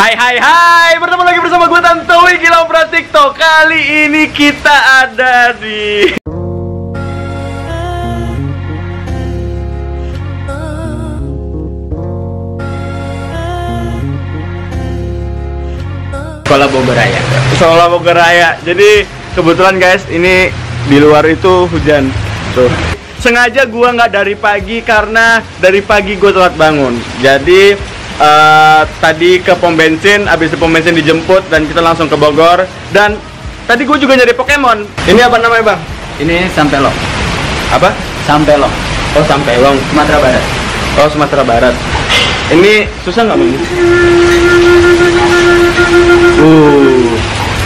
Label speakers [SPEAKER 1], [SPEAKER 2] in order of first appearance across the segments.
[SPEAKER 1] Hai, bertemu lagi bersama gue Tantowi Gila Opera TikTok. Kali ini kita ada di Sekolah Bogoraya. Sekolah Bogoraya. Jadi kebetulan guys, ini di luar itu hujan. Tuh. Sengaja gua nggak dari pagi karena dari pagi gue telat bangun. Jadi tadi ke pom bensin, habis di pom bensin dijemput dan kita langsung ke Bogor. Dan tadi gue juga nyari Pokemon. Ini apa namanya bang?
[SPEAKER 2] Ini Sampelong.
[SPEAKER 1] Apa?
[SPEAKER 2] Sampelong.
[SPEAKER 1] Oh Sampelong,
[SPEAKER 2] Sumatera Barat.
[SPEAKER 1] Oh Sumatera Barat. Ini susah nggak bang?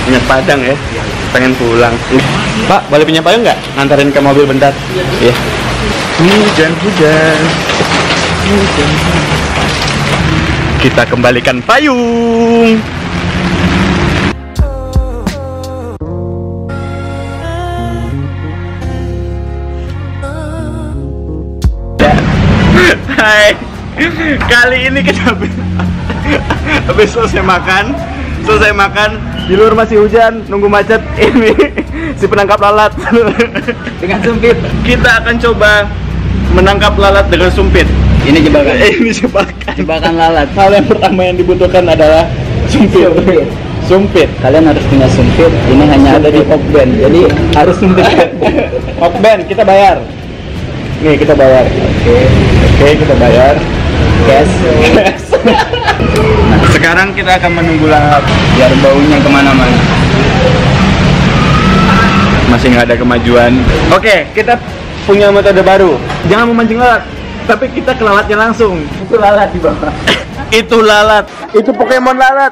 [SPEAKER 1] Minyak Padang ya. Pengen pulang. Pak, boleh pinjam payung nggak? Nganterin ke mobil bentar. Iya. Hujan. Kita kembalikan payung. Hai. Kali ini kita habis selesai makan di luar masih hujan, nunggu macet. Ini si penangkap lalat
[SPEAKER 2] Dengan sumpit.
[SPEAKER 1] Kita akan coba menangkap lalat dengan sumpit.
[SPEAKER 2] Ini jebakan.
[SPEAKER 1] Ini jebakan.
[SPEAKER 2] Jebakan lalat.
[SPEAKER 1] Hal yang pertama yang dibutuhkan adalah sumpit. Sumpit.
[SPEAKER 2] Kalian harus punya sumpit. Ini hanya ada di Okben. Jadi harus sumpit.
[SPEAKER 1] Okben, kita bayar. Nih, kita bayar. Oke, kita bayar.
[SPEAKER 2] Cash.
[SPEAKER 1] Nah, sekarang kita akan menunggu lalat.
[SPEAKER 2] Biar baunya kemana-mana.
[SPEAKER 1] Masih nggak ada kemajuan. Oke, kita punya metode baru. Jangan memancing lalat, tapi kita ke lalatnya langsung.
[SPEAKER 2] Itu lalat di bawah.
[SPEAKER 1] Itu lalat. Itu Pokemon lalat.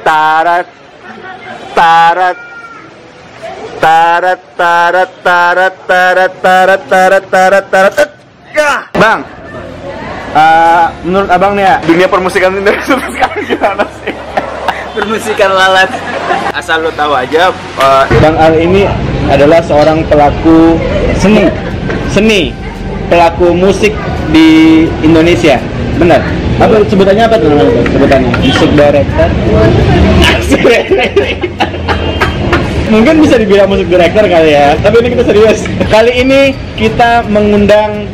[SPEAKER 1] Tarat. Bang, menurut abang nih ya, dunia permusikan Indonesia sekarang gimana sih?
[SPEAKER 2] Permusikan lalat.
[SPEAKER 1] Asal lo tahu aja, Bang Al ini adalah seorang pelaku seni, pelaku musik di Indonesia, benar? Apa sebutannya apa tuh namanya? Sebutannya
[SPEAKER 2] Music director.
[SPEAKER 1] Mungkin bisa dibilang musik director kali ya, tapi ini kita serius. Kali ini kita mengundang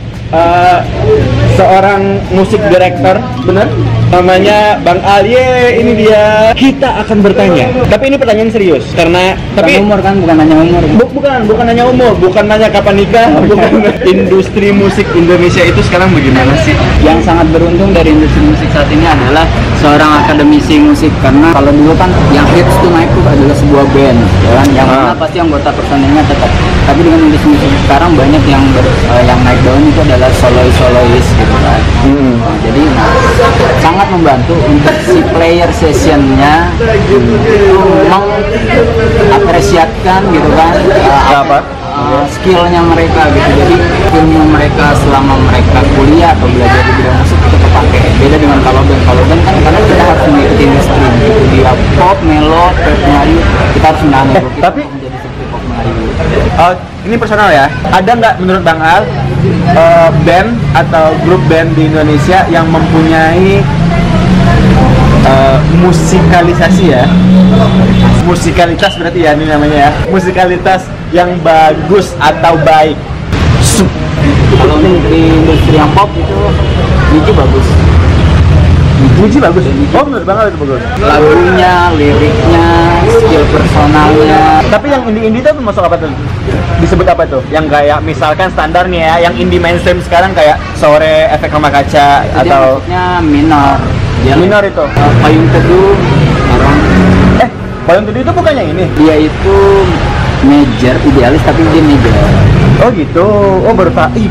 [SPEAKER 1] seorang musik director, benar? Namanya Bang Al. Ini dia. Kita akan bertanya. Tapi ini pertanyaan serius karena tapi
[SPEAKER 2] umur kan, bukan hanya umur.
[SPEAKER 1] Bukan hanya umur, bukan hanya kapan nikah, bukan. Industri musik Indonesia itu sekarang bagaimana sih?
[SPEAKER 2] Yang sangat beruntung dari industri musik saat ini adalah seorang akademisi musik, karena kalau dulu kan yang hits tuh naik tuh adalah sebuah band, ya kan? Yang mana pasti anggota personelnya tetap. Tapi dengan industri musik sekarang banyak yang naik daun itu adalah solois gitu kan. Nah, jadi sangat membantu untuk si player sessionnya mengapresiasikan gitu kan skillnya mereka gitu. Jadi ilmu mereka selama mereka kuliah atau belajar di bidang musik itu kepake. Beda dengan kalau band kan karena kita harus mengikuti industri gitu. Dia pop, melo, pop Melayu, kita harus menangani
[SPEAKER 1] Tapi
[SPEAKER 2] menjadi seperti pop Melayu.
[SPEAKER 1] Ini personal ya. Ada nggak menurut Bang Al band atau grup band di Indonesia yang mempunyai musikalisasi ya? Musikalitas berarti ya ini namanya ya. Musikalitas yang bagus atau baik.
[SPEAKER 2] Kalau di industri yang pop itu Niji bagus.
[SPEAKER 1] Niji bagus. Oh menurut Bang Al itu bagus.
[SPEAKER 2] Lagunya, liriknya, skill personalnya.
[SPEAKER 1] Tapi yang indie-indie itu masuk apa tuh? Disebut apa tuh? Yang kayak misalkan standar nih ya, yang indie mainstream sekarang kayak Sore, Efek Rumah Kaca
[SPEAKER 2] itu
[SPEAKER 1] atau
[SPEAKER 2] minor. Dia
[SPEAKER 1] minor itu.
[SPEAKER 2] Payung Teduh sekarang.
[SPEAKER 1] Payung Teduh itu bukannya ini?
[SPEAKER 2] Dia itu major, idealis tapi dia major.
[SPEAKER 1] Oh gitu. Oh baru tahu.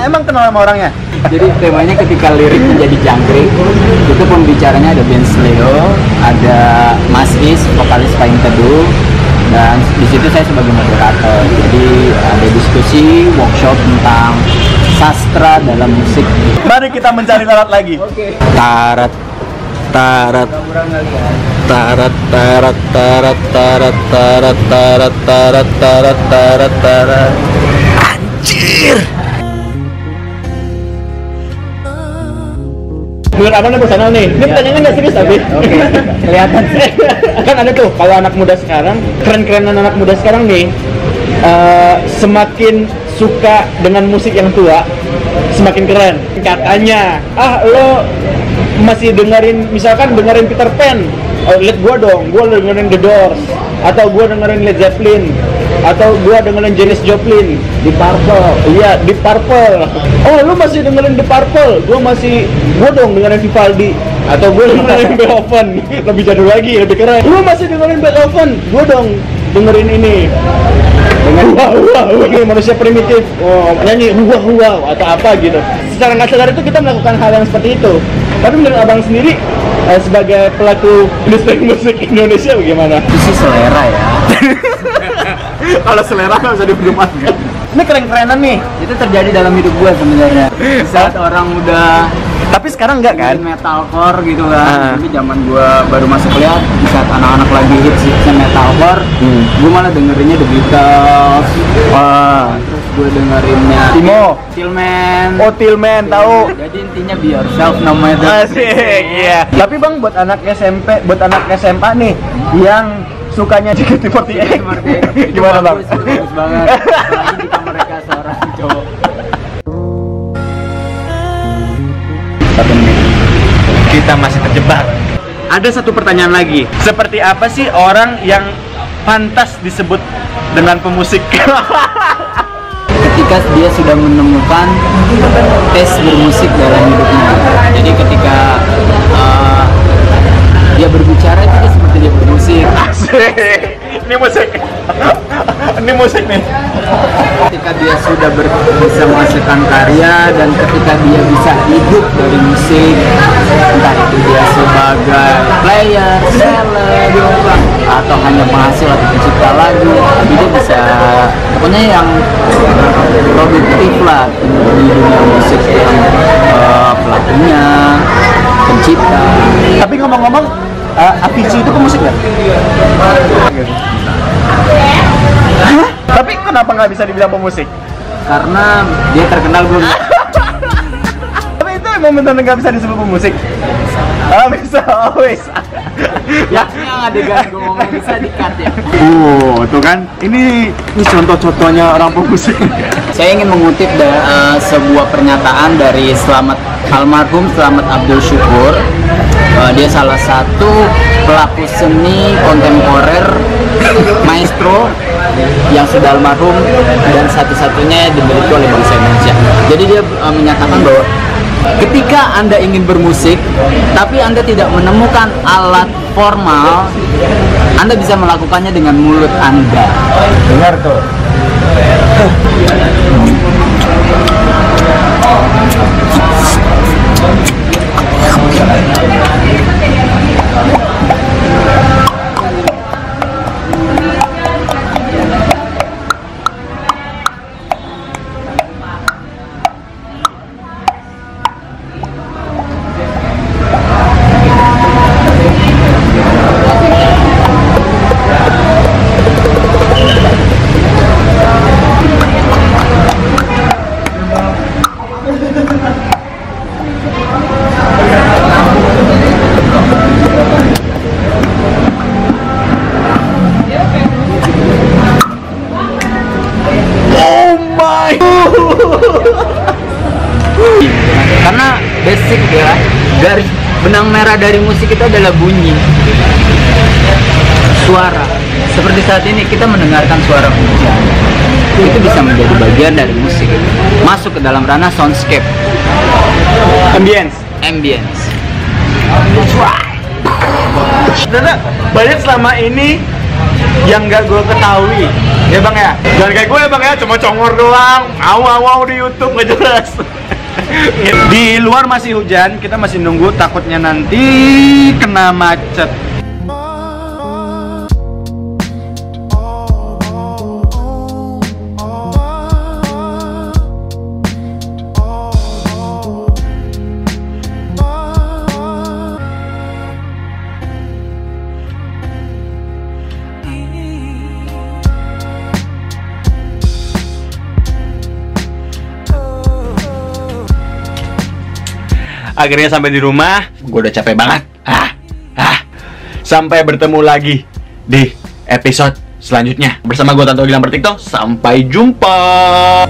[SPEAKER 1] Emang kenal sama orangnya?
[SPEAKER 2] Jadi temanya ketika lirik menjadi jangkrik, itu pembicaranya ada Ben Sleo, ada Mas Is, vokalis Payung Teduh, dan di situ saya sebagai moderator. Jadi ada diskusi, workshop tentang sastra dalam musik.
[SPEAKER 1] Mari kita mencari lalat lagi.
[SPEAKER 2] Oke.
[SPEAKER 1] Tarat. Anjir. Menurut abang personal nih. Ini pertanyaannya nggak serius tapi.
[SPEAKER 2] Oke. Kelihatan.
[SPEAKER 1] Kan ada tuh kalau anak muda sekarang, keren-kerenan anak muda sekarang nih, semakin suka dengan musik yang tua, semakin keren. Katanya, lo masih dengerin, misalkan dengerin Peter Pan, lihat gua dong, gua dengerin The Doors, atau gua dengerin Led Zeppelin, atau gua dengerin Janis Joplin,
[SPEAKER 2] Deep Purple.
[SPEAKER 1] iya Deep Purple. Oh, lu masih dengerin Deep Purple, gua dong dengerin Vivaldi, atau gua dengerin Beethoven, lebih jadul lagi, lebih keren. Lu masih dengerin Beethoven, gua dong dengerin ini. Dengan wah, ini manusia primitif, nyanyi wah atau apa gitu. Secara nggak sadar itu kita melakukan hal yang seperti itu. Tapi menurut abang sendiri sebagai pelaku industri musik Indonesia bagaimana?
[SPEAKER 2] Itu sih selera ya.
[SPEAKER 1] Kalau selera nggak bisa diperdebatkan. Ini keren-kerenan nih.
[SPEAKER 2] Itu terjadi dalam hidup gue sebenarnya. Di saat orang udah
[SPEAKER 1] Tapi sekarang nggak kan?
[SPEAKER 2] metalcore gitu kan. Tapi zaman gue baru masuk kuliah, di saat anak-anak lagi hits metalcore, gue malah dengerinnya The Beatles. Terus gue dengerinnya Tillman.
[SPEAKER 1] Oh, Tillman tahu.
[SPEAKER 2] Jadi intinya be yourself namanya tuh.
[SPEAKER 1] Asik, iya. Tapi bang, buat anak SMP, buat anak SMA nih yang sukanya JKT48, gimana bang?
[SPEAKER 2] Bagus banget. Apalagi jika mereka seorang cowok.
[SPEAKER 1] Kita masih terjebak. Ada satu pertanyaan lagi. Seperti apa sih orang yang pantas disebut dengan pemusik?
[SPEAKER 2] Ketika dia sudah menemukan tes bermusik dalam hidupnya. Jadi ketika dia berbicara itu dia seperti dia bermusik.
[SPEAKER 1] Asik. Ini musik. Ini musik nih.
[SPEAKER 2] Ketika dia sudah bisa menghasilkan karya dan ketika dia bisa hidup dari musik, entah itu dia sebagai player, seller, atau hanya penghasil atau pencipta lagu, tapi dia bisa pokoknya yang produktif lah di dunia musik, yang pelakunya, pencipta.
[SPEAKER 1] Tapi ngomong-ngomong, Avicii itu pemusik nggak? Tapi kenapa nggak bisa dibilang pemusik?
[SPEAKER 2] Karena dia terkenal belum.
[SPEAKER 1] Tapi itu emang benar nggak bisa disebut pemusik? Bisa, bisa.
[SPEAKER 2] Yang adegan gue ngomong bisa di-cut ya.
[SPEAKER 1] Tuh kan, ini contoh-contohnya orang pemusik.
[SPEAKER 2] Saya ingin mengutip sebuah pernyataan dari almarhum Slamet Abdul Syukur. Dia salah satu pelaku seni kontemporer, maestro yang sudah almarhum dan satu-satunya dimiliki oleh bangsa Indonesia. Jadi dia menyatakan bahwa ketika Anda ingin bermusik tapi Anda tidak menemukan alat formal, Anda bisa melakukannya dengan mulut Anda.
[SPEAKER 1] Dengar tuh.
[SPEAKER 2] Karena basic ya, garis benang merah dari musik itu adalah bunyi, suara. Seperti saat ini kita mendengarkan suara hujan, itu bisa menjadi bagian dari musik, masuk ke dalam ranah soundscape,
[SPEAKER 1] Ambience. Sebenarnya banyak selama ini yang gak gue ketahui, ya bang ya. Jangan kayak gue ya bang ya, cuma congor doang, au di YouTube nggak jelas. Di luar masih hujan, kita masih nunggu, takutnya nanti kena macet. akhirnya sampai di rumah. Gue udah capek banget. Sampai bertemu lagi di episode selanjutnya bersama gue Tanto Gilang Pertikto. Sampai jumpa.